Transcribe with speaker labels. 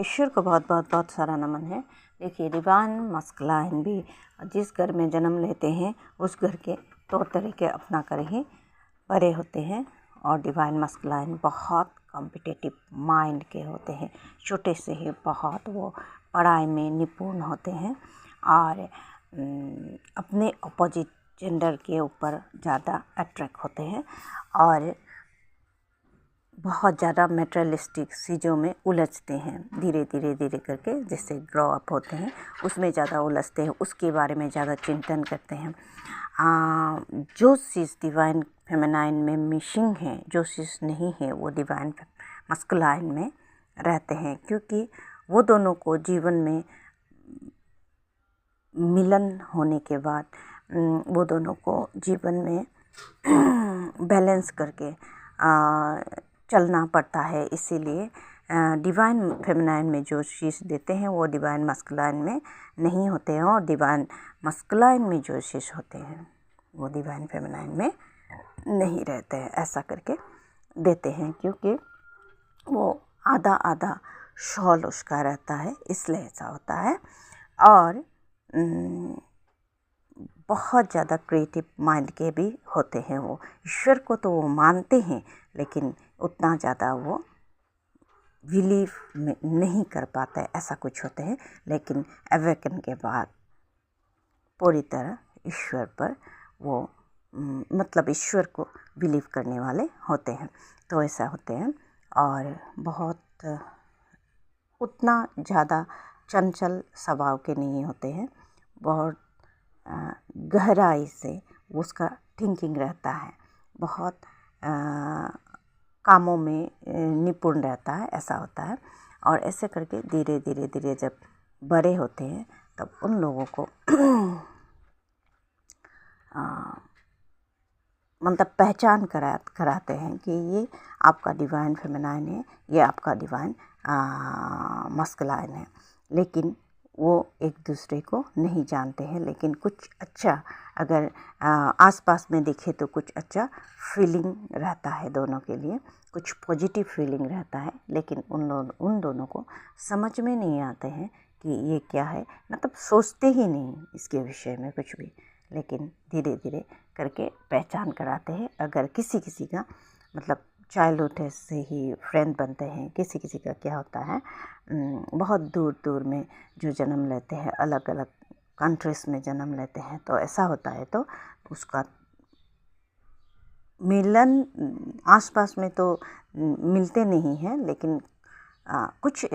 Speaker 1: ईश्वर को बहुत बहुत बहुत सारा नमन है। देखिए, डिवाइन मस्कुलाइन भी जिस घर में जन्म लेते हैं उस घर के तौर तरीके अपना कर ही बड़े होते हैं। और डिवाइन मस्कुलाइन बहुत कॉम्पिटिटिव माइंड के होते हैं, छोटे से ही बहुत वो पढ़ाई में निपुण होते हैं और अपने अपोजिट जेंडर के ऊपर ज़्यादा अट्रैक्ट होते हैं और बहुत ज़्यादा मटेरियलिस्टिक चीज़ों में उलझते हैं। धीरे धीरे करके जिससे ग्रो अप होते हैं उसमें ज़्यादा उलझते हैं, उसके बारे में ज़्यादा चिंतन करते हैं। जो चीज़ डिवाइन फेमिनाइन में मिसिंग है, जो चीज़ नहीं है, वो डिवाइन मस्कुलाइन में रहते हैं, क्योंकि वो दोनों को जीवन में मिलन होने के बाद वो दोनों को जीवन में बैलेंस करके चलना पड़ता है। इसीलिए डिवाइन फेमिनाइन में जो चीज़ देते हैं वो डिवाइन मस्कुलाइन में नहीं होते हैं, और डिवाइन मस्कुलाइन में जो चीज़ होते हैं वो डिवाइन फेमिनाइन में नहीं रहते हैं। ऐसा करके देते हैं क्योंकि वो आधा आधा शॉल उसका रहता है, इसलिए ऐसा होता है। और बहुत ज़्यादा क्रिएटिव माइंड के भी होते हैं। वो ईश्वर को तो वो मानते हैं लेकिन उतना ज़्यादा वो बिलीव में नहीं कर पाते, ऐसा कुछ होते हैं। लेकिन अवेकन के बाद पूरी तरह ईश्वर पर वो मतलब ईश्वर को बिलीव करने वाले होते हैं, तो ऐसा होते हैं। और बहुत उतना ज़्यादा चंचल स्वभाव के नहीं होते हैं, बहुत गहराई से उसका थिंकिंग रहता है, बहुत कामों में निपुण रहता है, ऐसा होता है। और ऐसे करके धीरे धीरे जब बड़े होते हैं तब उन लोगों को मतलब पहचान कराते हैं कि ये आपका डिवाइन फेमिनाइन है, ये आपका डिवाइन मस्कुलाइन है। लेकिन वो एक दूसरे को नहीं जानते हैं, लेकिन कुछ अच्छा अगर आसपास में दिखे तो कुछ अच्छा फीलिंग रहता है दोनों के लिए, कुछ पॉजिटिव फीलिंग रहता है। लेकिन उन दोनों को समझ में नहीं आते हैं कि ये क्या है, मतलब सोचते ही नहीं इसके विषय में कुछ भी। लेकिन धीरे धीरे करके पहचान कराते हैं। अगर किसी का मतलब चाइल्डहुड से ही फ्रेंड बनते हैं, किसी का क्या होता है, बहुत दूर में जो जन्म लेते हैं, अलग अलग कंट्रीज़ में जन्म लेते हैं, तो ऐसा होता है। तो उसका मिलन आसपास में तो मिलते नहीं हैं, लेकिन कुछ